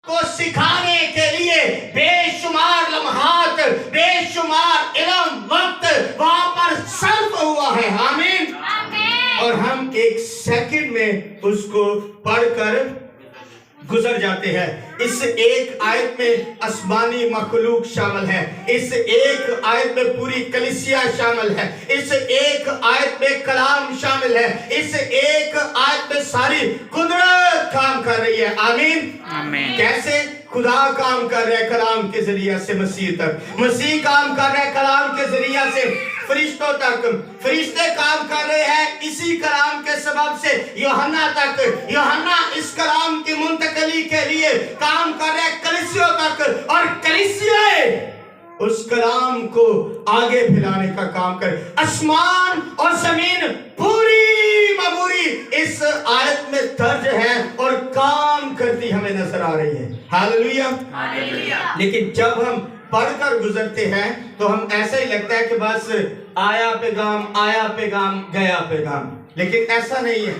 کو سکھانے کے لیے بے شمار لمحات، بے شمار علم، وقت وہاں پر صرف ہوا ہے. آمین. اور ہم ایک سیکنڈ میں اس کو پڑھ کر گزر جاتے ہیں. اس ایک آیت میں آسمانی مخلوق شامل ہے، اس ایک آیت میں پوری کلیسیا شامل ہے، اس ایک آیت میں کلام شامل ہے، اس ایک آیت میں ساری قدرت کام کر رہی ہے. آمین. کیسے؟ خدا کام کر رہے ہیں کلام کے ذریعہ سے مسیح تک، مسیح کام کر رہے ہیں کلام کے ذریعہ سے فرشتوں تک، فرشتے کام کر رہے ہیں اسی کلام کے سبب سے یوحنا تک، یوحنا اس کلام کی منتقلی کے لیے کام کر رہے ہیں کلیسیوں تک، اور کلیسیاں اس کلام کو آگے پھیلانے کا کام کر. آسمان اور زمین پوری معموری اس آیت میں درج ہے اور کام کرتی ہمیں نظر آ رہی ہے. ہاللویہ. لیکن جب ہم پڑھ کر گزرتے ہیں تو ہم ایسا ہی لگتا ہے کہ بس آیا پیغام گیا پیغام، لیکن ایسا نہیں ہے.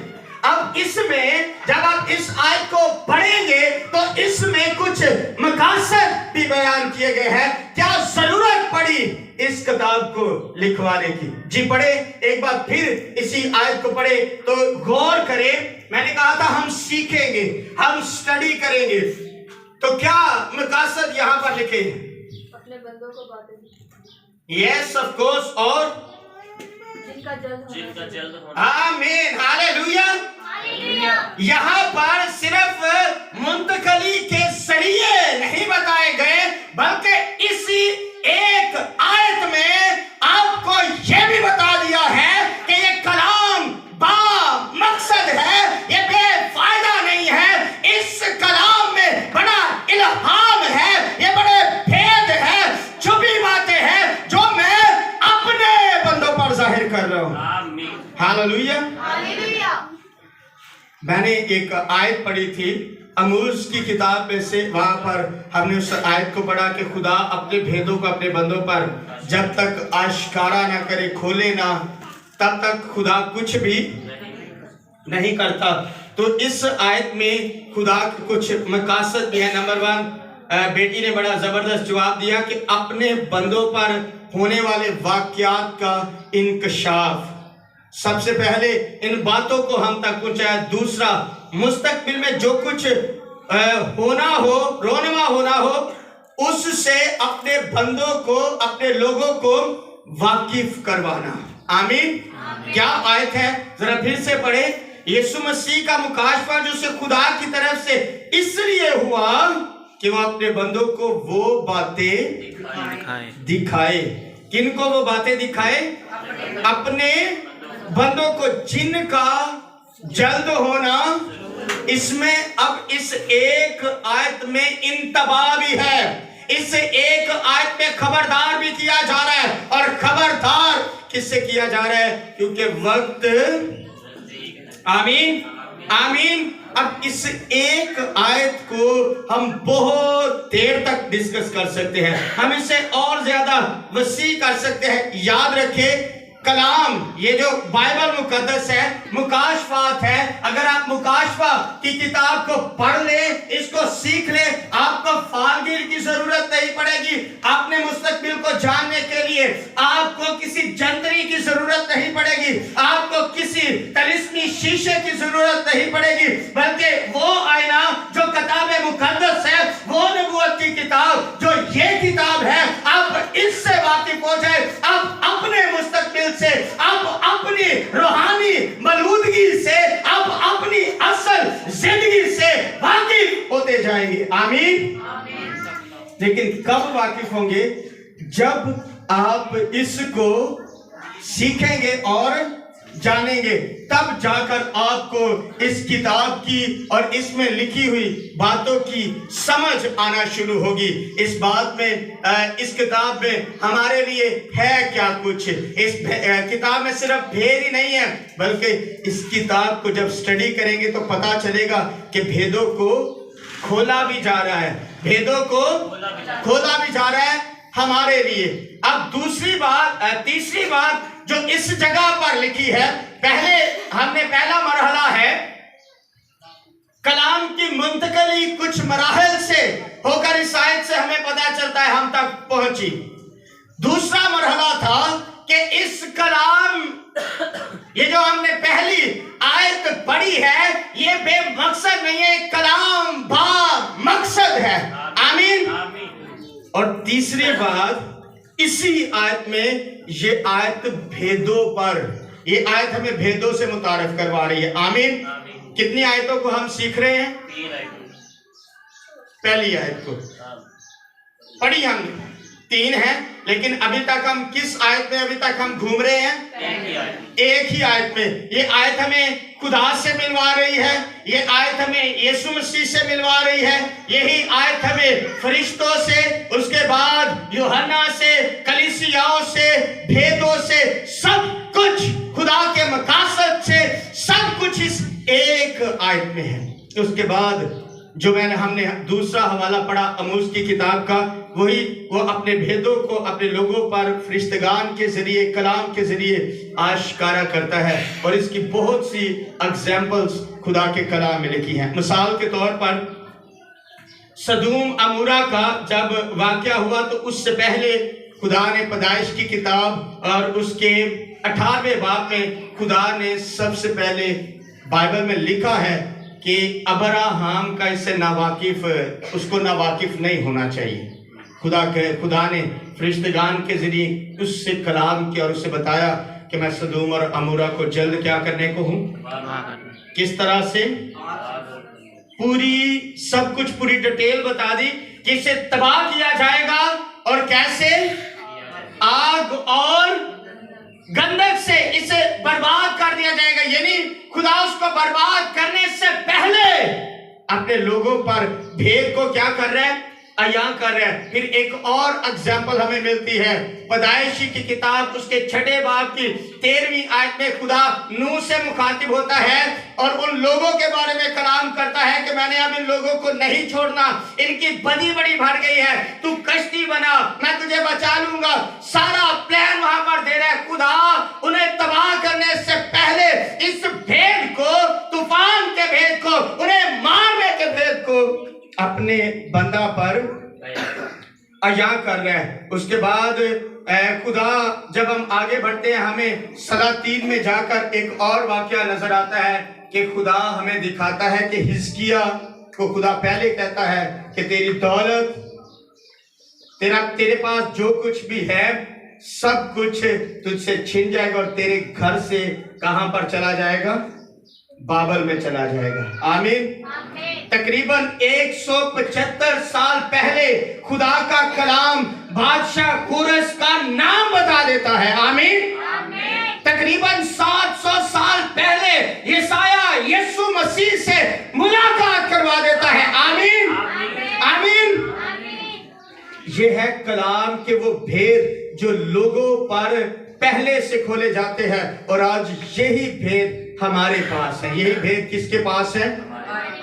اب اس میں جب آپ اس آیت کو پڑھیں گے تو اس میں کچھ مقاصد بھی بیان کیے گئے ہیں. کیا ضرورت پڑی اس کتاب کو لکھوانے کی؟ جی پڑھے ایک بار پھر اسی آیت کو پڑھے تو غور کریں. میں نے کہا تھا ہم سیکھیں گے، ہم سٹڈی کریں گے. تو کیا مقاصد یہاں پر لکھے؟ اپنے بندوں کو باتیں یس آف کورس، اور جن کا جلد ہونا. آمین. ہاللویہ. یہاں پر صرف منتقلی کے ذریعے نہیں بتائے گئے، بلکہ اسی ایک آیت میں آپ کو یہ بھی بتا دیا ہے کہ یہ کلام با مقصد ہے، یہ بے فائدہ نہیں ہے. اس کلام میں بڑا الہام ہے، یہ بڑے بھید ہے، چھپی باتیں ہیں جو میں اپنے بندوں پر ظاہر کر رہا ہوں. ہاللویہ. میں نے ایک آیت پڑھی تھی اموز کی کتاب میں سے، وہاں پر ہم نے اس آیت کو پڑھا کہ خدا اپنے بھیدوں کو اپنے بندوں پر جب تک آشکارا نہ کرے، کھولے نہ، تب تک خدا کچھ بھی نہیں کرتا. تو اس آیت میں خدا کے کچھ مقاصد بھی ہیں. نمبر 1، بیٹی نے بڑا زبردست جواب دیا کہ اپنے بندوں پر ہونے والے واقعات کا انکشاف. سب سے پہلے ان باتوں کو ہم تک پہنچایا. دوسرا، مستقبل میں جو کچھ ہونا ہو، رونما ہونا ہو، اس سے اپنے بندوں کو، اپنے لوگوں کو واقف کروانا. آمین. کیا آیت ہے؟ ذرا پھر سے پڑھیں. یسوع مسیح کا مکاشفہ جو سے خدا کی طرف سے اس لیے ہوا کہ وہ اپنے بندوں کو وہ باتیں دکھائے. کن کو وہ باتیں دکھائے؟ اپنے بندوں کو جن کا جلد ہونا. اس میں اب اس ایک آیت میں انتباہ بھی ہے، اس ایک آیت میں خبردار بھی کیا جا رہا ہے. اور خبردار کس سے کیا جا رہا ہے؟ کیونکہ وقت. آمین. آمین. اب اس ایک آیت کو ہم بہت دیر تک ڈسکس کر سکتے ہیں، ہم اسے اور زیادہ وسیع کر سکتے ہیں. یاد رکھیں کلام، یہ جو بائبل مقدس ہے، مکاشفات ہے. اگر آپ مکاشفہ کی کتاب کو پڑھ لیں، اس کو سیکھ لیں، آپ کو فالگیر کی ضرورت نہیں پڑے گی. اپنے مستقبل کو جاننے کے لیے آپ کو کسی جنتری کی ضرورت نہیں پڑے گی، آپ کو کسی طلسمی شیشے کی ضرورت نہیں پڑے گی، بلکہ وہ آئینہ جو کتاب مقدس ہے، وہ نبوت کی کتاب جو یہ کتاب ہے، آپ اس سے واقف ہو جائے. آپ اپنے مستقبل سے، آپ اپنی روحانی مولودگی سے، آپ اپنی اصل زندگی سے واقف ہوتے جائیں گے. آمین. لیکن کب واقف ہوں گے؟ جب آپ اس کو سیکھیں گے اور جانیں گے، تب جا کر آپ کو اس کتاب کی اور اس میں لکھی ہوئی باتوں کی سمجھ آنا شروع ہوگی. اس بات میں، اس کتاب میں ہمارے لیے ہے کیا کچھ. اس کتاب میں صرف بھید ہی نہیں ہے، بلکہ اس کتاب کو جب سٹڈی کریں گے تو پتا چلے گا کہ بھیدوں کو کھولا بھی جا رہا ہے، بھیدوں کو کھولا بھی جا رہا ہے ہمارے لیے. اب تیسری بات جو اس جگہ پر لکھی ہے، پہلے ہم نے پہلا مرحلہ ہے कलाम की मुंतकली कुछ मराहल से होकर इस आयत से हमें पता चलता है हम तक पहुंची। दूसरा मरहला था कि इस कलाम, ये जो हमने पहली आयत पढ़ी है, ये बेमकसद नहीं है, कलाम बा मकसद है। आमीन। और तीसरी बात, इसी आयत में ये आयत भेदों पर, ये आयत हमें भेदों से मुतारिफ करवा रही है। आमीन। कितनी आयतों को हम सीख रहे हैं? 3 आयतों। पहली आयत को पढ़ी हमने, 3 है, लेकिन अभी तक हम किस आयत में अभी तक हम घूम रहे हैं? एक ही आयत में। ये आयत हमें खुदा से मिलवा रही है, ये आयत हमें यीशु मसीह से मिलवा रही है, यही आयत हमें फरिश्तों से, उसके बाद यूहन्ना से, कलीसियाओं से, भेदों से, सब कुछ खुदा के मकासद से, सब कुछ इस एक आयत में है। उसके बाद जो हमने दूसरा हवाला पढ़ा अमूस की किताब का, वही वो अपने भेदों को अपने लोगों पर फरिश्तगान के जरिए, कलाम के जरिए आश्कारा करता है। और इसकी बहुत सी एग्जाम्पल्स खुदा के कलाम में लिखी हैं। मिसाल के तौर पर सदूम अमूरा का जब वाक़या हुआ, तो उससे पहले खुदा ने पैदाइश की किताब और उसके 18वें बाब में खुदा ने सबसे पहले बाइबल में लिखा है कि अब्राहम का इससे नावाकिफ, उसको नावाकिफ नहीं होना चाहिए। खुदा ने फरिश्तगान के जरिए उससे कलाम किया और उससे बताया कि मैं सदूम और अमूरा को जल्द क्या करने को हूँ, किस तरह से, पूरी सब कुछ पूरी डिटेल बता दी कि इसे तबाह किया जाएगा और कैसे, आग और गंधक से इसे बर्बाद कर दिया जाएगा। यानी खुदा उसको बर्बाद करने से पहले अपने लोगों पर भेद को क्या कर रहा है, अयां कर रहा है। फिर एक और एग्जाम्पल हमें मिलती है पैदाइशी की किताब उसके 6 बाब की 13वीं आयत में खुदा नूह से मुखातिब होता है और उन लोगों के बारे में कलाम करता है कि मैंने अब इन लोगों को नहीं छोड़ना, इनकी बदी बड़ी बढ़ गई है, तू कश्ती बना, मैं तुझे बचा लूंगा। सारा प्लान वहां पर दे रहा है। खुदा उन्हें तबाह करने से पहले इस भेद को, तूफान के भेद को, उन्हें मारने के भेद को अपने बंदा पर अयां कर रहा है। उसके बाद खुदा, जब हम आगे बढ़ते हैं, हमें सलातीन में जाकर एक और वाकया नजर आता है कि खुदा हमें दिखाता है कि हिजकिया को खुदा पहले कहता है कि तेरी दौलत, तेरे पास जो कुछ भी है सब कुछ तुझसे छिन जाएगा और तेरे घर से कहां पर चला जाएगा, बाबल में चला जाएगा। आमीन। तकरीबन 175 साल पहले खुदा का कलाम बादशाह कुरस का नाम बता देता है। आमीन। तकरीबन 700 साल पहले यशाया यीशु मसीह से मुलाकात करवा देता है। आमीन। आमीन। ये है कलाम के वो भेद जो लोगों पर पहले से खोले जाते हैं और आज यही भेद हमारे पास है। यही भेद किसके पास है?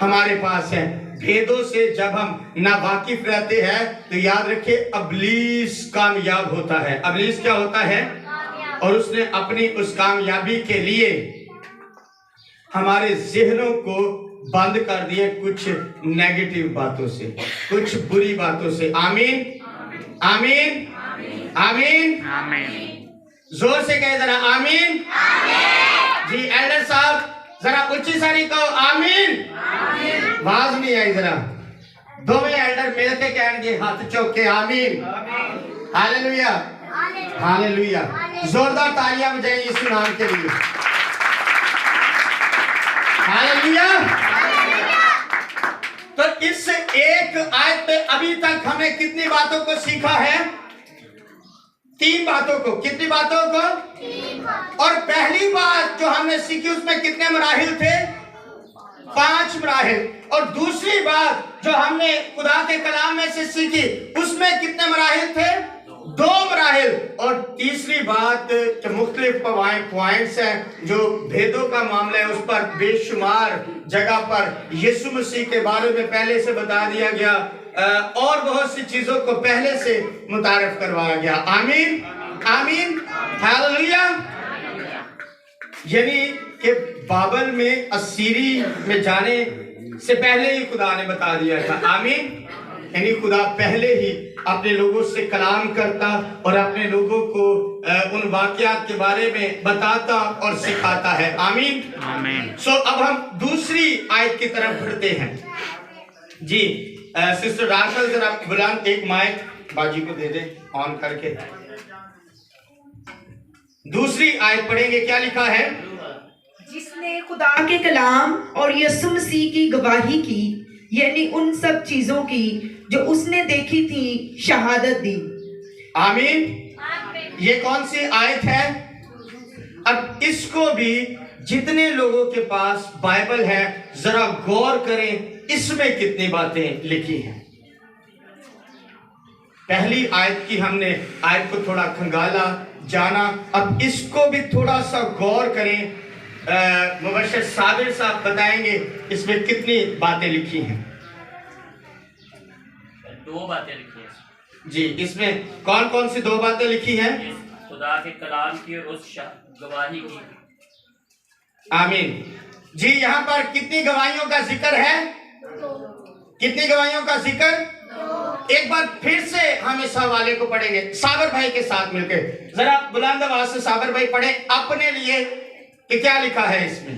हमारे पास है। भेदों से जब हम नावाकिफ रहते हैं तो याद रखिए अबलीस कामयाब होता है। अबलीस क्या होता है? और उसने अपनी उस कामयाबी के लिए हमारे ज़हनों को बंद कर दिया कुछ नेगेटिव बातों से, कुछ बुरी बातों से। आमीन। आमीन। आमीन। आमीन। जोर से कहे जरा आमीन। जी एल्डर साहब जरा ऊंची सारी कहो आमीन। आवाज नहीं आई। जरा दोवें एल्डर मिलके कहेंगे हाथ चौक के आमीन। हालेलुया। हालेलुया। जोरदार तालियां बजाएं यीशु नाम के लिए। हालेलुया। तो इस एक आयत में अभी तक हमें कितनी बातों को सीखा है? 3 बातों को। कितनी बातों को? 3। और पहली बात जो हमने सीखी उसमें कितने मराहिल थे? 5 मराहिल। और दूसरी बात जो हमने खुदा के कलाम में से सीखी उसमें कितने मराहिल थे? 2 मराहिल। और तीसरी बात जो मुख्तलिफ पॉइंट्स हैं जो भेदों का मामला है, उस पर बेशुमार जगह पर यीशु मसीह के बारे में पहले से बता दिया गया और बहुत सी चीजों को पहले से मुतारिफ करवाया गया। आमीन। आमीन। हालेलुया। यानी कि बाबल में असीरी में जाने سے پہلے ہی خدا نے بتا دیا تھا. آمین. یعنی خدا پہلے ہی اپنے لوگوں سے کلام کرتا اور اپنے لوگوں کو ان واقعات کے بارے میں بتاتا اور سکھاتا ہے. آمین. سو اب ہم دوسری آیت کی طرف بڑھتے ہیں. جی سسٹر راکل ذرا بلند ایک مائک باجی کو دے دے آن کر کے. دوسری آیت پڑھیں گے. کیا لکھا ہے؟ جس نے خدا کے کلام اور یسوع مسیح کی گواہی کی، یعنی ان سب چیزوں کی جو اس نے دیکھی تھی، شہادت دی. آمین. یہ کون سی آیت ہے؟ اب اس کو بھی جتنے لوگوں کے پاس بائبل ہے ذرا غور کریں اس میں کتنی باتیں لکھی ہیں. پہلی آیت کی ہم نے آیت کو تھوڑا کھنگالا جانا. اب اس کو بھی تھوڑا سا غور کریں. مبشر صابر صاحب بتائیں گے اس میں کتنی باتیں لکھی ہیں. 2 باتیں لکھی ہیں. جی اس میں کون کون سی 2 باتیں لکھی ہیں؟ خدا کے کلام کی اور اس گواہی کی. آمین. جی یہاں پر کتنی گواہیوں کا ذکر ہے؟ کتنی گواہیوں کا ذکر؟ ایک بار پھر سے ہم اس حوالے کو پڑھیں گے صابر بھائی کے ساتھ مل کے. ذرا بلند آواز سے صابر بھائی پڑھیں اپنے لیے کہ کیا لکھا ہے اس میں.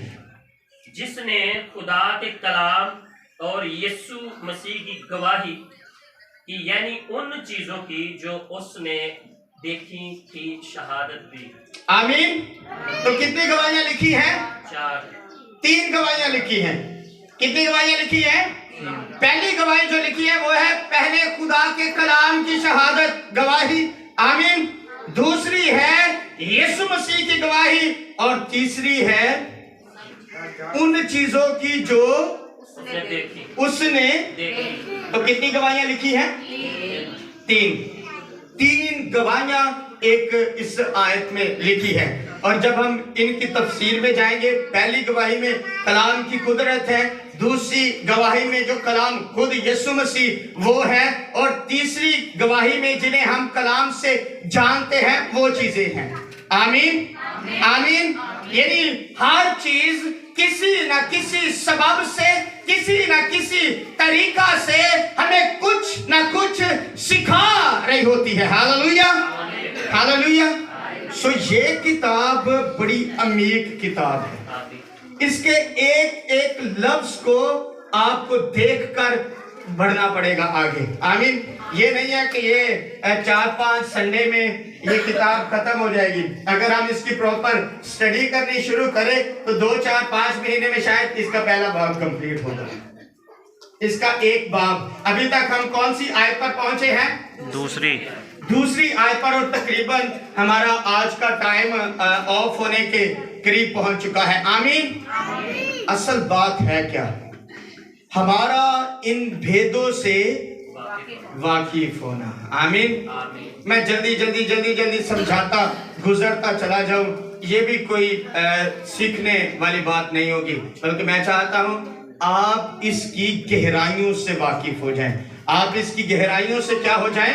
جس نے خدا کے کلام اور یسوع مسیح کی گواہی کی، یعنی ان چیزوں کی جو اس نے دیکھی تھی، شہادت دی. آمین. تو کتنی گواہیاں لکھی ہیں؟ 4. 3 گواہیاں لکھی ہیں. کتنی گواہیاں لکھی ہیں؟ پہلی گواہی جو لکھی ہے وہ ہے پہلے خدا کے کلام کی شہادت گواہی. آمین. دوسری ہے یسوع مسیح کی گواہی اور تیسری ہے ان چیزوں کی جو اس نے دیکھی. تو کتنی گواہیاں لکھی ہیں؟ 3 گواہیاں ایک اس آیت میں لکھی ہے. اور جب ہم ان کی تفسیر میں جائیں گے، پہلی گواہی میں کلام کی قدرت ہے، دوسری گواہی میں جو کلام خود یسوع مسیح وہ ہے، اور تیسری گواہی میں جنہیں ہم کلام سے جانتے ہیں وہ چیزیں ہیں. آمین. آمین. یعنی ہر چیز کسی نہ کسی سبب سے، کسی نہ کسی طریقہ سے ہمیں کچھ نہ کچھ سکھا رہی ہوتی ہے. ہاللویا. ہاللویا. سو یہ کتاب بڑی عمیق کتاب ہے. اس کے ایک ایک لفظ کو آپ کو دیکھ کر بڑھنا پڑے گا آگے. آمین. یہ نہیں ہے کہ یہ 4-5 سنڈے میں یہ کتاب ختم ہو جائے گی. اگر ہم اس کی پراپر سٹڈی کرنی شروع کریں تو 2-4-5 مہینے میں شاید اس کا پہلا باب کمپلیٹ ہوگا. اس کا ایک باب. ابھی تک ہم کون سی آیت پر پہنچے ہیں؟ دوسری آیت پر، اور تقریباً ہمارا آج کا ٹائم آف ہونے کے قریب پہنچ چکا ہے. آمین. اصل بات ہے کیا؟ ہمارا ان بھیدوں سے واقف ہونا. آمین. میں جلدی سمجھاتا گزرتا چلا جاؤں، یہ بھی کوئی سیکھنے والی بات نہیں ہوگی، بلکہ میں چاہتا ہوں آپ اس کی گہرائیوں سے واقف ہو جائیں. آپ اس کی گہرائیوں سے کیا ہو جائیں؟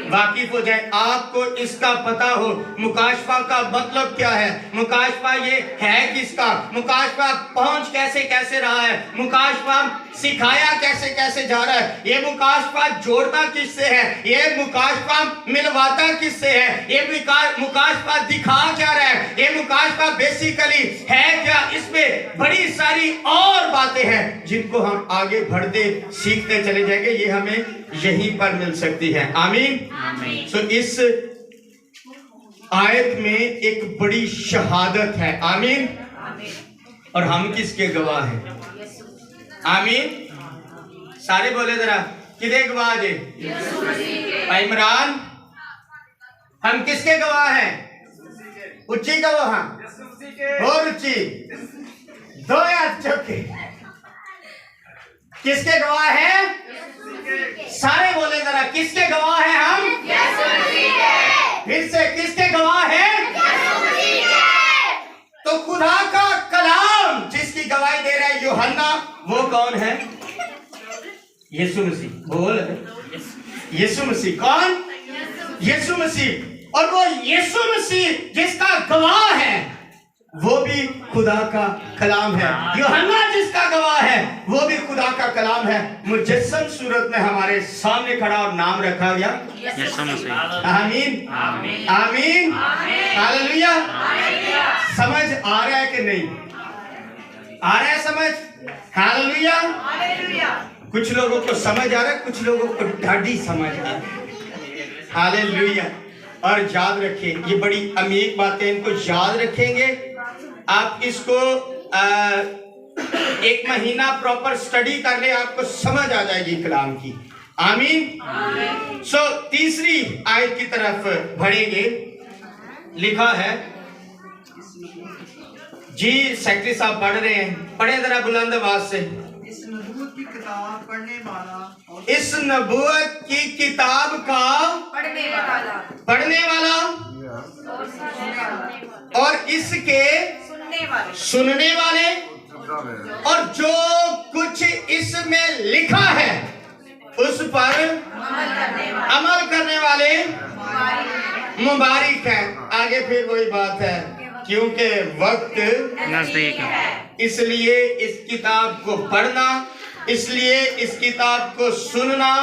واقف ہو جائیں. آپ کو اس کا پتہ ہو مکاشفہ کا مطلب کیا ہے، مکاشفہ یہ ہے کس کا، مکاشفہ پہنچ کیسے رہا ہے، مکاشفہ سکھایا کیسے جا رہا ہے، یہ مکاشفہ جوڑتا کس سے ہے، یہ مکاشفہ ملواتا کس سے ہے، یہ مکاشفہ دکھا کیا رہا ہے، یہ مکاشفہ بیسیکلی ہے کیا. اس میں بڑی ساری اور باتیں ہیں جن کو ہم آگے بڑھتے سیکھتے چلے جائیں گے. یہ ہمیں یہیں پر مل سکتی ہے. آمین. سو اس آیت میں ایک بڑی شہادت ہے. آمین. اور ہم کس کے گواہ ہیں؟ آمین. سارے بولے ذرا کدے گواہ جے؟ عمران ہم کس کے گواہ ہیں؟ اچھی گواہ اور اچھی 2 ہاتھ چوکے کس کے گواہ ہیں؟ سارے بولے ذرا کس کے گواہ ہیں ہم؟ پھر سے کس کے گواہ ہیں؟ تو خدا کا کلام جس کی گواہی دے رہا ہے یوحنا، وہ کون ہے؟ یسوع مسیح. بول یسوع مسیح. کون؟ یسوع مسیح. اور وہ یسوع مسیح جس کا گواہ ہے वो भी खुदा का कलाम है। यूहन्ना जिसका गवाह है वो भी खुदा का कलाम है। मुजस्सम सूरत में हमारे सामने खड़ा और नाम रखा गया यीशु मसीह। आमीन आमीन। आमीन हालेलुया। समझ आ रहा है कि नहीं आ रहा है समझ? हालेलुया। कुछ लोगों को समझ आ रहा है, कुछ लोगों को ढाडी समझ आ रहा है। हालेलुया। और याद रखें, ये बड़ी अमीर बातें, इनको याद रखेंगे आप। इसको 1 महीना प्रॉपर स्टडी कर ले, आपको समझ आ जाएगी कलाम की। आमीन। सो तीसरी आयत की तरफ बढ़ेंगे। लिखा है जी, सेक्रेटरी साहब पढ़ रहे हैं, पढ़े जरा बुलंद आवाज से। इस नबूवत की किताब पढ़ने वाला और इस नबूवत की किताब का पढ़ने वाला और इसके सुनने वाले और जो कुछ इसमें लिखा है उस पर अमल करने वाले मुबारक है। आगे फिर वही बात है, क्योंकि वक्त नजदीक है। इसलिए इस किताब को पढ़ना, इसलिए इस किताब को सुनना,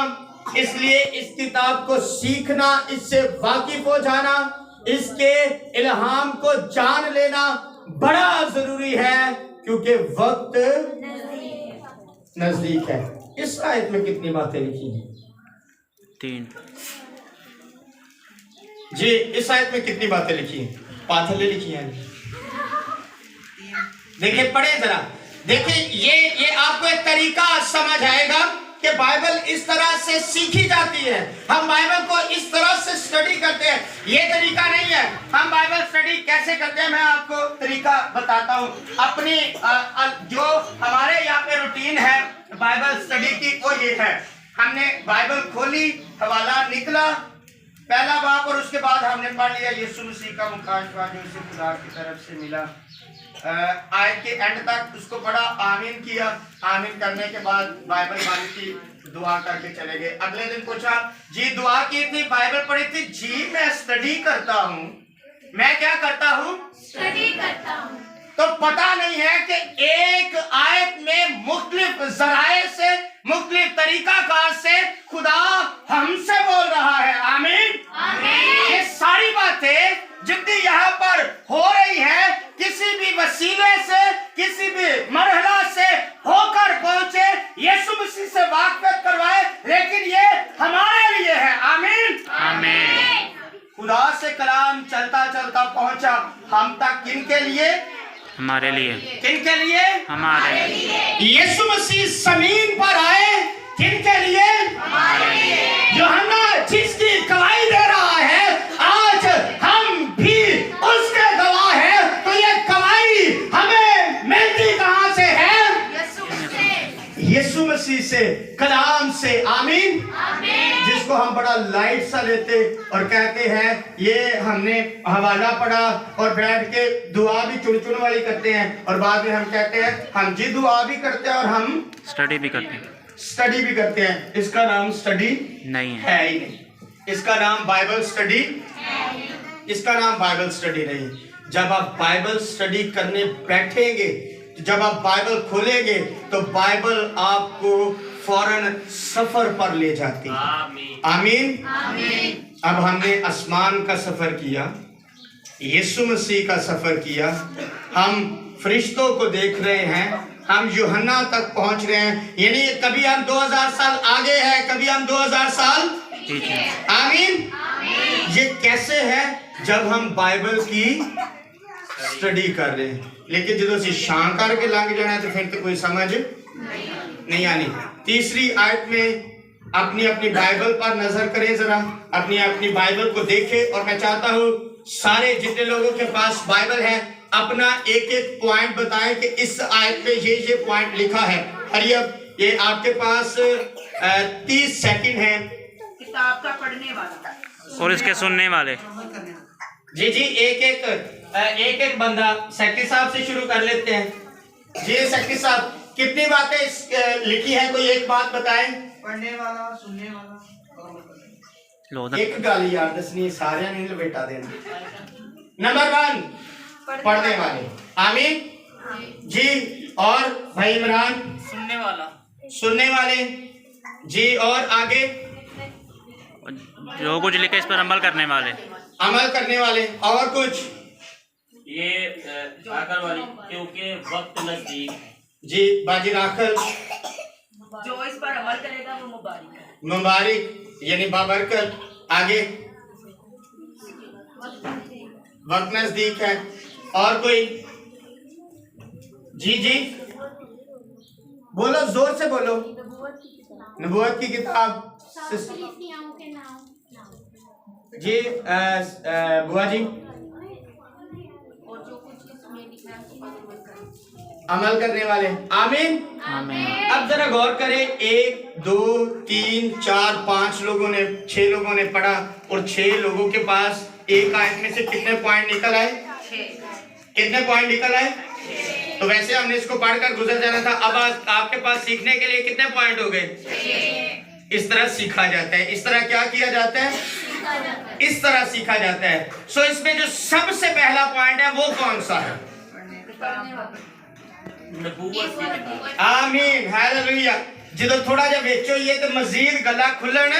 इसलिए इस किताब को सीखना, इससे वाकिफ हो जाना, इसके इल्हाम को जान लेना बड़ा जरूरी है, क्योंकि वक्त नजदीक है। इस आयत में कितनी बातें लिखी हैं? 3। जी, इस आयत में कितनी बातें लिखी हैं? पाथले लिखी हैं। देखिए, पढ़े जरा, देखिए ये आपको एक तरीका समझ आएगा कि बाइबल इस तरह से सीखी जाती है। हम बाइबल को इस तरह से स्टडी करते हैं, ये तरीका नहीं है। हम बाइबल स्टडी कैसे करते हैं, मैं आपको तरीका बताता हूँ। अपनी जो हमारे यहाँ पे रूटीन है बाइबल स्टडी की, वो ये है। हमने बाइबल खोली, हवाला निकला पहला बाप, और उसके बाद हमने पढ़ लिया यीशु मसीह का मुकाशवा जो उसे खुदा की तरफ से मिला। आयत के एंड तक उसको पढ़ा, आमीन किया। आमीन करने के बाद बाइबल वाली की दुआ करके चले गए। अगले दिन पूछा, जी दुआ की थी, बाइबल पढ़ी थी? जी मैं स्टडी करता हूँ। मैं क्या करता हूँ? स्टडी करता हूँ। तो पता नहीं है कि एक आयत में मुख्तलिफ जराए से, मुख्तलिफ तरीकाकार से खुदा हमसे बोल रहा है। आमीन। ये सारी बातें जितनी यहाँ पर हो रही है, किसी भी वसीले से, किसी भी मरहला से होकर पहुंचे, यीशु मसीह से वाकफियत करवाए, लेकिन ये हमारे लिए है। आमीन आमीन। खुदा से कलाम चलता चलता पहुंचा हम तक, किन के लिए? हमारे लिए। किन के लिए? हमारे लिए। यीशु मसीह जमीन पर आए, किन के लिए? हमारे लिए। यूहन्ना जिसकी गवाही दे रहा है, आज हम भी उसके गवाह हैं। तो ये गवाही हमें मिलती कहां से है? यीशु मसीह से, कलाम से। आमीन। जिसको हम बड़ा लाइट सा लेते और कहते हैं ये हमने हवाला पढ़ा और बैठ के दुआ भी चुन चुन वाली करते हैं, और बाद में हम कहते हैं हम जी दुआ भी करते हैं और हम स्टडी भी करते हैं। स्टडी भी करते हैं। इसका नाम स्टडी नहीं है। है ही नहीं। इसका नाम बाइबल स्टडी, इसका नाम बाइबल स्टडी नहीं। जब आप बाइबल स्टडी करने बैठेंगे, जब आप बाइबल खोलेंगे, तो बाइबल आपको फौरन सफर पर ले जाती है। आमीन। अब हमने आसमान का सफर किया, यीशु मसीह का सफर किया, हम फरिश्तों को देख रहे हैं, हम यूहन्ना तक पहुंच रहे हैं। यानी कभी हम 2000 साल आगे हैं, कभी हम 2000 साल पीछे। आमीन। ये कैसे है? जब हम बाइबल की स्टडी कर रहे हैं। लेकिन जो शां करके लंघ जाना है तो फिर तो कोई समझ नहीं आनी। तीसरी आयत में अपनी अपनी बाइबल पर नजर करें जरा, अपनी अपनी बाइबल को देखें। और मैं चाहता हूँ सारे जितने लोगों के पास बाइबल है अपना एक एक पॉइंट बताएं कि इस आयत में ये पॉइंट लिखा है। हरी अब ये आपके पास 30 सेकंड है। किताब का पढ़ने वाला और इसके सुनने वाले। जी एक एक बंदा सेक्रेटरी साहब से शुरू कर लेते हैं। जी सेक्रेटरी साहब, कितनी बातें लिखी है? कोई एक बात बताएं। पढ़ने वाला, सुनने वाला और लो एक गाली यार दसनी सारे नहीं लपेटा देना। नंबर 1 पढ़ने वाले। आमीन जी। और भाई इमरान? सुनने वाला। सुनने वाले जी। और आगे? जो कुछ लिखे इस पर अमल करने वाले। अमल करने वाले। और कुछ? ये आखिर वाली, क्योंकि वक्त नजदीक। जी बाजी राखल? जो इस पर अमल करेगा वो मुबारक है। मुबारक यानी बाबरकत। आगे? वक्त नजदीक है। और कोई? जी जी बोलो, जोर से बोलो। नबूवत की किताब। जी बुआ जी? अमल करने वाले। आमीन। आमीन। अब जरा गौर करें, 1 2 3 4 5 लोगों ने, 6 लोगों ने पढ़ा और 6 लोगों के पास एक आयत में से कितने पॉइंट निकल आए? कितने पॉइंट निकल आए? तो वैसे हमने इसको पढ़कर गुजर जाना था। अब आपके पास सीखने के लिए कितने पॉइंट हो गए? इस तरह सीखा जाता है। इस तरह क्या किया जाता है? इस तरह सीखा जाता है। सो इसमें जो सबसे पहला पॉइंट है वो कौन सा है? नबूवत की किताब। आमीन हालेलुया। ਜਦੋਂ थोड़ा ਜਿਹਾ ਵਿੱਚ ਹੋਈਏ ਤੇ ਮਜ਼ੀਦ ਗੱਲਾਂ खुलन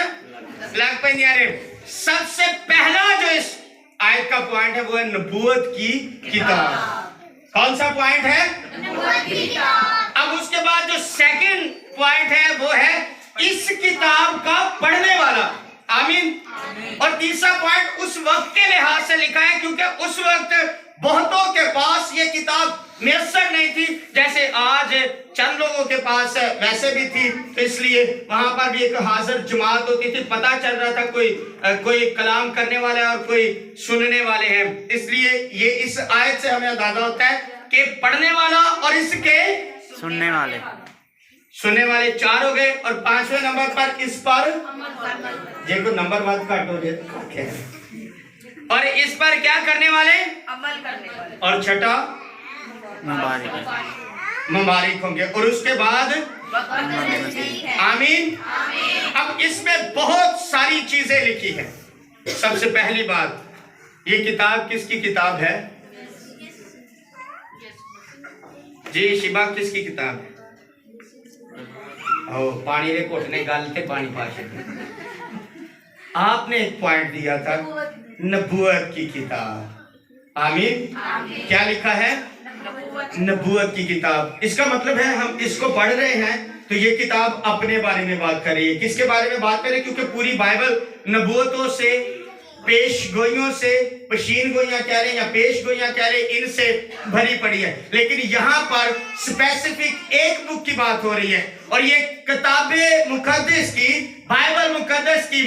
लग ਪੈਂਦੀਆਂ ਨੇ। सबसे पहला जो इस आयत का पॉइंट है वो है नबूवत की किताब। कौन सा पॉइंट है? नबूवत की किताब। अब उसके बाद जो सेकंड पॉइंट है वो है इस किताब का पढ़ने वाला। आमीन। और तीसरा पॉइंट उस वक्त के लिहाज से लिखा है क्योंकि उस वक्त बहुतों के पास ये किताब मैसर नहीं थी, जैसे आज चंद लोगों के पास वैसे भी थी, तो इसलिए वहां पर भी एक हाजिर जमात होती थी। पता चल रहा था कोई कलाम करने वाला है और कोई सुनने वाले हैं। इसलिए ये इस आयत से हमें अंदाजा होता है कि पढ़ने वाला और इसके सुनने वाले। सुनने वाले 4 हो गए। और 5वें नंबर पर इस पर जे को नंबर बात काट हो गया। और इस पर क्या करने वाले? अमल करने वाले। और छठा मुबारक होंगे। और उसके बाद आमीन। अब इसमें बहुत सारी चीजें लिखी है। सबसे पहली बात, ये किताब किसकी किताब है? जी शिबा किसकी किताब है? ओ पानी रे कोटने गल ते पानी पाशे। आपने एक पॉइंट दिया था, नबूवत की किताब। आमीन। क्या लिखा है? नबूवत की किताब। इसका मतलब है हम इसको पढ़ रहे हैं तो ये किताब अपने बारे में बात कर रही है। किसके बारे में बात कर रही है? क्योंकि पूरी बाइबल नबूवतों से, पेश गोइयों से, पशीन गोइयां कह रहे हैं या पेश गोइयां कह रहे हैं, इनसे भरी पड़ी है। लेकिन यहाँ पर स्पेसिफिक एक बुक की बात हो रही है और ये किताबे मुकद्दस की, बाइबल मुकद्दस की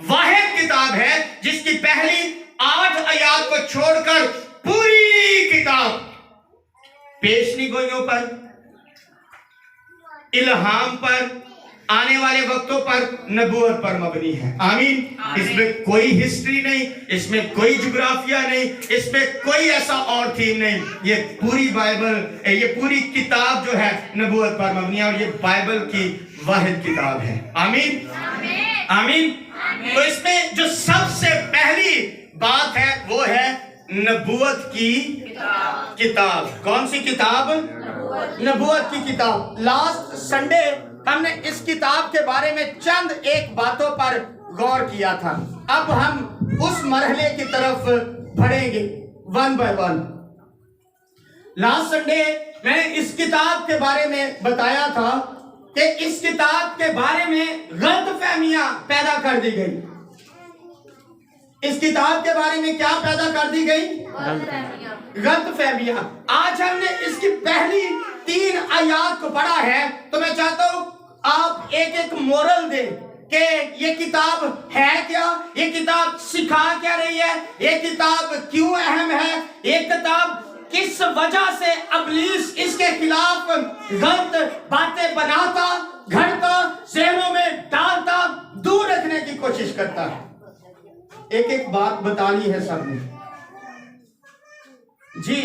वाहिद किताब है जिसकी पहली 8 आयत को छोड़कर पूरी किताब पेशनी गोइयों पर, इल्हाम पर, आने वाले वक्तों पर, नबूवत पर मबनी है। आमीन। इसमें कोई हिस्ट्री नहीं, इसमें कोई ज्योग्राफिया नहीं, इसमें कोई ऐसा और थीम नहीं। ये पूरी बाइबल, ये पूरी किताब जो है नबूवत पर मबनी है और ये बाइबल की वाहिद किताब है। आमीन आमीन। तो इसमें जो सबसे पहली बात है वो है नबूवत की किताब। कौन सी किताब? नबूवत की किताब। लास्ट संडे हमने इस किताब के बारे में चंद एक बातों पर गौर किया था। अब हम उस मरहले की तरफ बढ़ेंगे 1 by 1। लास्ट संडे मैंने इस किताब के बारे में बताया था कि इस किताब के बारे में गलतफहमियां पैदा कर दी गई। इस किताब के बारे में क्या पैदा कर दी गई? गलतफहमियां। आज हमने इसकी पहली 3 आयत को पढ़ा है तो मैं चाहता हूं आप एक एक मोरल दें कि ये किताब है क्या, ये किताब सिखा क्या रही है, ये किताब क्यों अहम है, ये किताब किस वजह से इब्लीस इसके खिलाफ गलत बातें बनाता, घड़ता, ज़हनों में डालता, दूर रखने की कोशिश करता है। एक एक बात बतानी है सबने। जी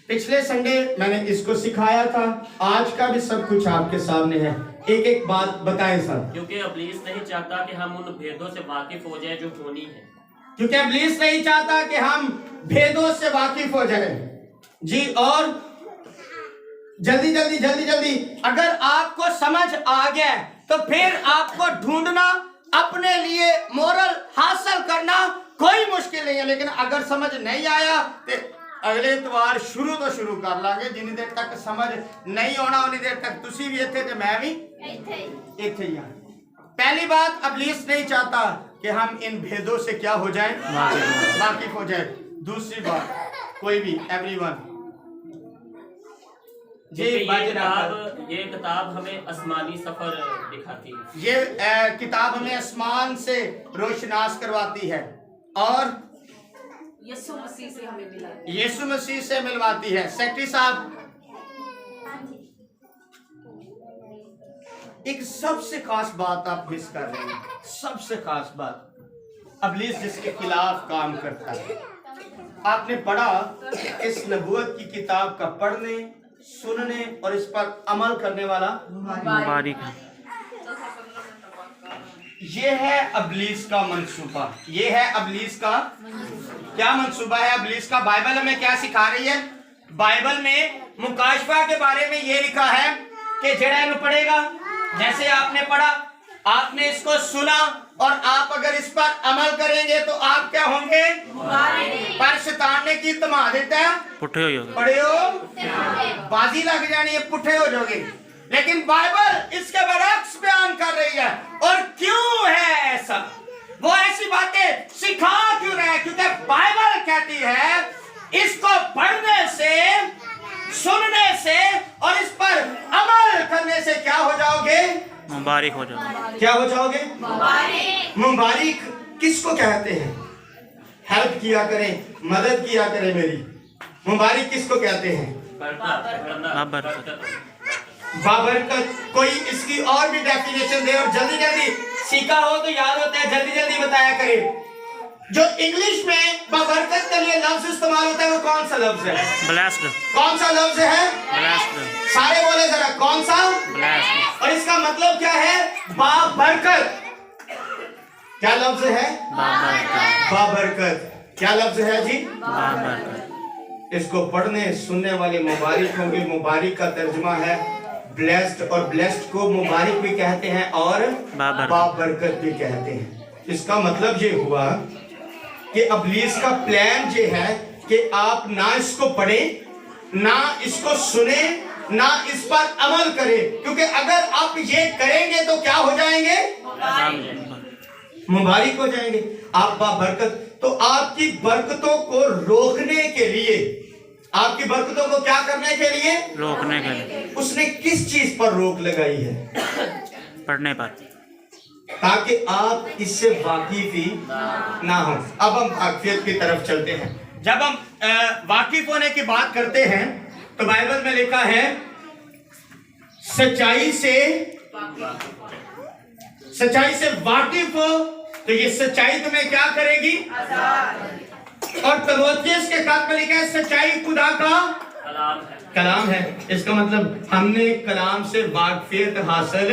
पिछले संडे मैंने इसको सिखाया था, आज का भी सब कुछ आपके सामने है। एक एक बात बताएं सब। क्योंकि इब्लीस नहीं चाहता कि हम उन भेदों से वाकिफ हो जाए जो होनी है। क्योंकि इब्लीस नहीं चाहता कि हम भेदों से वाकिफ हो जाए जी। और जल्दी जल्दी अगर आपको समझ आ गया तो फिर आपको ढूंढना, अपने लिए मोरल हासिल करना कोई मुश्किल नहीं है। लेकिन अगर समझ नहीं आया तो अगले इतवार शुरू कर लांगे। जिन्नी देर तक समझ नहीं आना उन्नी देर तक तुसी भी इत्थे ते मैं भी इत्थे ही। पहली बात, इब्लीस नहीं चाहता कि हम इन भेदों से क्या हो जाएं, वाकिफ हो जाए। दूसरी बात, कोई भी एवरीवन ये किताब हमें आसमानी सफर दिखाती है। ये किताब हमें आसमान से रोशनास करवाती है और यीशु मसीह से हमें मिला है। यीशु मसीह से मिलवाती है। सेक्रेटरी साहब, एक सबसे खास बात आप मिस कर रहे हैं। सबसे खास बात, इब्लीस जिसके खिलाफ काम करता है। आपने पढ़ा इस नबूवत की किताब का पढ़ने, सुनने और इस पर अमल करने वाला बारीक है। ये है इब्लीस का मंसूबा। ये है इब्लीस का क्या मंसूबा है इब्लीस का। बाइबल हमें क्या सिखा रही है? बाइबल में मुकाशफा के बारे में ये लिखा है कि जड़ा इन्हें पढ़ेगा, जैसे आपने पढ़ा, आपने इसको सुना और आप अगर इस पर अमल करेंगे तो आप क्या होंगे? पर शैतान ने की तमा देता है, पुट्ठे हो जाओगे। पढ़े हो, बाजी लग जानी है, पुट्ठे हो जाओगे। लेकिन बाइबल इसके बरक्स बयान कर रही है। और क्यों है ऐसा? वो ऐसी बातें सिखा क्यों रहा है? क्योंकि बाइबल कहती है इसको पढ़ने से, सुनने से और इस पर अमल करने से क्या हो जाओगे? मुबारक हो जाओगे। क्या हो जाओगे? मुबारक किसको कहते हैं? हेल्प किया करें, मदद किया करें मेरी। मुबारक किसको कहते हैं? बाबरकत। कोई इसकी और भी डेफिनेशन दे और जल्दी सीखा हो तो याद होता है, जल्दी बताया करे। जो इंग्लिश में बाबरकत के लिए लफ्ज इस्तेमाल होता है वो कौन सा लफ्ज है? ब्लेस्ड। कौन सा लफ्ज है? ब्लेस्ड। सारे बोले जरा, कौन सा? ब्लेस्ड। और इसका मतलब क्या है? बाबरकत। क्या लफ्ज है? बाबरकत। क्या लफ्ज है जी? बाबरकत। इसको पढ़ने सुनने वाले मुबारक होंगे। मुबारक का तर्जुमा है ब्लेस्ड, और ब्लेस्ड को मुबारक भी कहते हैं और बाबरकत भी कहते हैं। इसका मतलब ये हुआ कि इब्लीस का प्लान ये है कि आप ना इसको पढ़ें, ना इसको सुने, ना इस पर अमल करें। क्योंकि अगर आप ये करेंगे तो क्या हो जाएंगे? मुबारक हो जाएंगे, आप बाबरकत। तो आपकी बरकतों को रोकने के लिए, आपकी बरकतों को क्या करने के लिए? रोकने के लिए। उसने किस चीज पर रोक लगाई है? पढ़ने पर, ताकि आप इससे वाकिफ ही ना हो। अब हम वाकिफियत की तरफ चलते हैं। जब हम वाकिफ होने की बात करते हैं तो बाइबल में लिखा है सच्चाई से वाकिफ हो तो ये सच्चाई तुम्हें क्या करेगी? और तीमुथियुस के खत में लिखा है सच्चाई खुदा का कलाम है। इसका मतलब हमने कलाम से वाकिफियत हासिल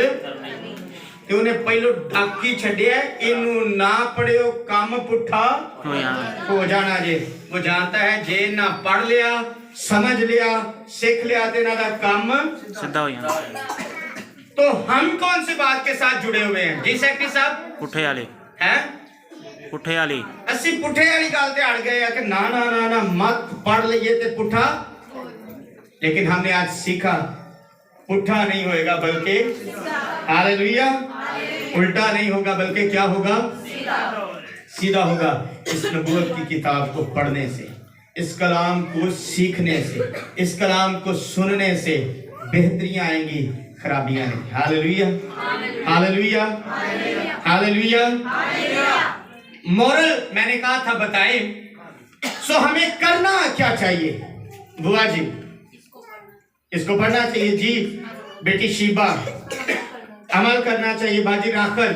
ਤੇ ਉਹਨੇ ਪਹਿਲੋਂ ਡਾਕੀ ਛੱਡਿਆ ਇਹਨੂੰ ਨਾ ਪੜਿਓ ਕੰਮ ਪੁੱਠਾ ਹੋ ਜਾਣਾ ਜੇ। ਉਹ ਜਾਣਦਾ ਹੈ ਜੇ ਨਾ ਪੜ ਲਿਆ, समझ लिया, सीख लिया तो इन्हों का काम सीधा हो जाना। तो हम कौन सी बात के साथ जुड़े हुए हैं जी सेक्रेटरी साहब? पुट्ठे वाली हैं, पुट्ठे वाली। असि पुट्ठे वाली गल ते अड़ गए कि ना ना ना ना मत पढ़ लिए ते पुट्ठा। लेकिन हमने आज सीखा पुट्ठा नहीं होएगा बल्कि हालेलुया, उल्टा नहीं होगा बल्कि क्या होगा? सीधा होगा। इस नबूवत की किताब को पढ़ने से, इस कलाम को सीखने से, इस कलाम को सुनने से बेहतरियां आएंगी, खराबियां नहीं। Hallelujah, hallelujah, hallelujah. मोरल मैंने कहा था बताएं। सो हमें करना क्या चाहिए? बुआ जी इसको पढ़ना चाहिए जी। बेटी शीबा अमल करना चाहिए। बाजी राखल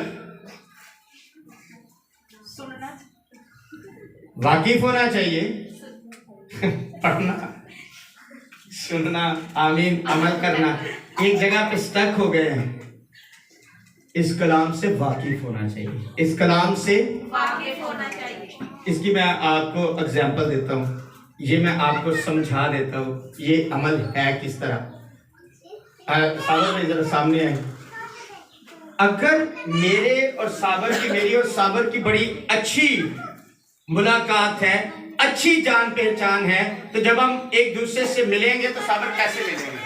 वाकिफ होना चाहिए, पढ़ना, सुनना, आमीन, अमल करना। एक जगह पे स्टक हो गए हैं। اس کلام سے واقف ہونا چاہیے، اس کلام سے واقف ہونا چاہیے۔ اس کی میں آپ کو اگزامپل دیتا ہوں، یہ میں آپ کو سمجھا دیتا ہوں یہ عمل ہے کس طرح۔ صابر بھائی ذرا سامنے آئے۔ اگر میرے اور صابر کی، میری اور صابر کی بڑی اچھی ملاقات ہے، اچھی جان پہچان ہے، تو جب ہم ایک دوسرے سے ملیں گے تو صابر کیسے ملیں گے؟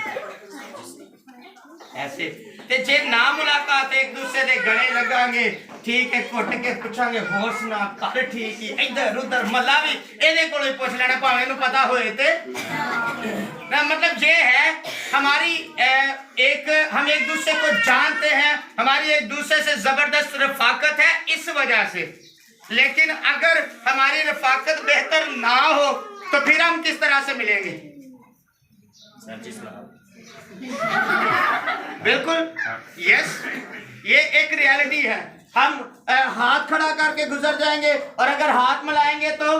ایسے تے جے نہ ملاقات ایک دوسرے دے گلے لگاں گے، ٹھیک ہے، کٹ کے پوچھاں گے ہور سنا کر ٹھیک ہی، ادھر ادھر ملا بھی ایدے کولوں ہی پوچھ لینا پاویں نوں پتہ ہوئے تے نا، مطلب یہ ہے ہماری ہم ایک دوسرے کو جانتے ہیں، ہماری ایک دوسرے سے زبردست رفاقت ہے اس وجہ سے، لیکن اگر ہماری رفاقت بہتر نہ ہو تو پھر ہم کس طرح سے ملیں گے؟ بالکل یس، یہ ایک ریالٹی ہے۔ ہم ہاتھ کھڑا کر کے گزر جائیں گے اور اگر ہاتھ ملائیں گے تو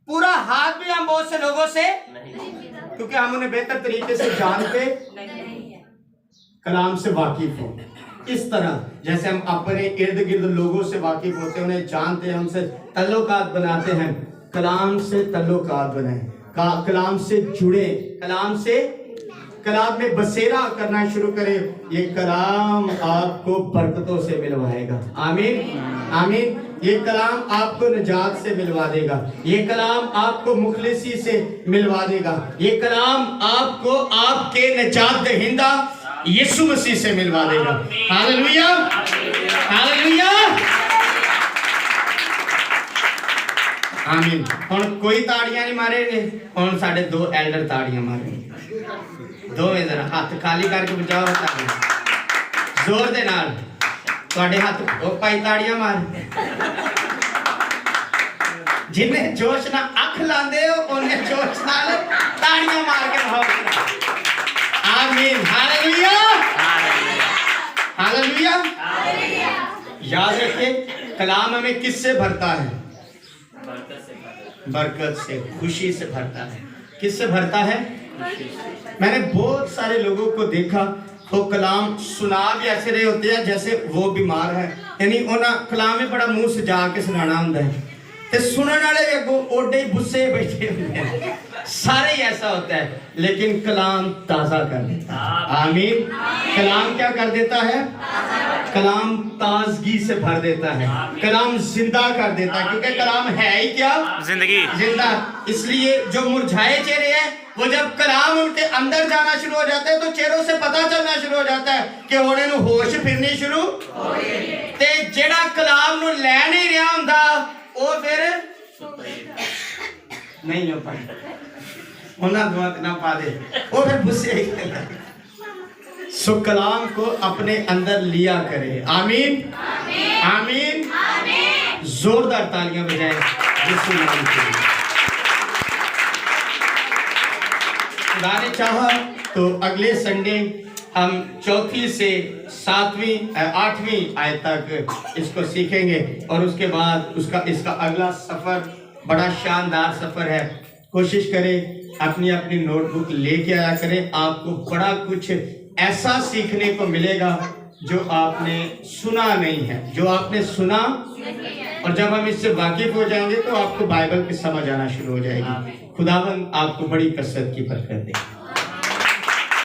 پورا ہاتھ بھی ہم بہت سے لوگوں سے، کیونکہ ہم انہیں بہتر طریقے سے جانتے، کلام سے واقف ہوں۔ اس طرح جیسے ہم اپنے ارد گرد لوگوں سے واقف ہوتے ہیں، انہیں جانتے ہیں، ان سے تعلقات بناتے ہیں، کلام سے تعلقات بنائیں، کلام سے جڑے، کلام میں بسیرا کرنا شروع کریں۔ یہ کلام آپ کو برکتوں سے ملوائے گا، آمین آمین۔ یہ کلام آپ کو نجات سے ملوا دے گا، یہ کلام آپ کو مخلصی سے ملوا دے گا، یہ کلام آپ کو آپ کے نجات دہندہ یسوع مسیح سے ملوا دے گا۔ ہاللویا ہاللویا آمین۔ ہن کوئی تاڑیاں نہیں مارے گے، ہن ساڈے دو ایلڈر تاڑیاں ماریں گے، دو ذرا ہاتھ خالی کر کے بجاؤ تاڑیاں زور دے نال، تواڈے ہاتھ او پائی تاڑیاں مار، جنہیں جوش نہ اکھ لاندے ہو انہیں جوش نال تاڑیاں مار کے بہاؤ۔ آمین ہاللویا ہاللویا۔ یاد رکھیں کلام ہمیں کس سے بھرتا ہے؟ برکت سے، خوشی سے بھرتا ہے۔ کس سے بھرتا ہے؟ میں نے بہت سارے لوگوں کو دیکھا وہ کلام سنا بھی ایسے رہے ہوتے ہیں جیسے وہ بیمار ہے، یعنی انہاں کلام میں بڑا منہ سجا کے سنانا ہوندا ہے تے سنن والے بھی اگوں اوڈے ہی بسے بیٹھے ہوتے ہیں، سارے ہی ایسا ہوتا ہے، لیکن کلام تازہ کر دیتا ہے۔ آمین۔ کلام کیا کر دیتا ہے؟ کلام تازگی سے بھر دیتا ہے، کلام زندہ کر دیتا ہے، کیونکہ کلام ہے ہی کیا؟ زندگی، زندہ۔ اس لیے جو مرجھائے چہرے ہیں وہ جب کلام ان کے اندر جانا شروع ہو جاتا ہے تو چہروں سے پتہ چلنا شروع ہو جاتا ہے کہ ہونے نو ہوش پھرنی شروع تے جیڑا کلام نو لے نہیں رہا ہوندا وہ پھر نہیں ہو پائے، انہاں دعا نہ پا دے، وہ پھر بسے ہی سو کلام کو اپنے اندر لیا کرے۔ آمین آمین۔ زوردار تالیاں بجائیں یسوع نام کے لیے۔ خدا نے چاہا تو اگلے سنڈے ہم 4 سے 8ویں آیت تک اس کو سیکھیں گے، اور اس کے بعد اس کا اگلا سفر بڑا شاندار سفر ہے۔ کوشش کریں اپنی نوٹ بک لے کے آیا کریں، آپ کو بڑا کچھ ایسا سیکھنے کو ملے گا جو آپ نے سنا نہیں ہے، جو آپ نے سنا، اور جب ہم اس سے واقف ہو جائیں گے تو آپ کو بائبل کی سمجھ آنا شروع ہو جائے گی۔ خداوند آپ کو بڑی کثرت کی برکت دے۔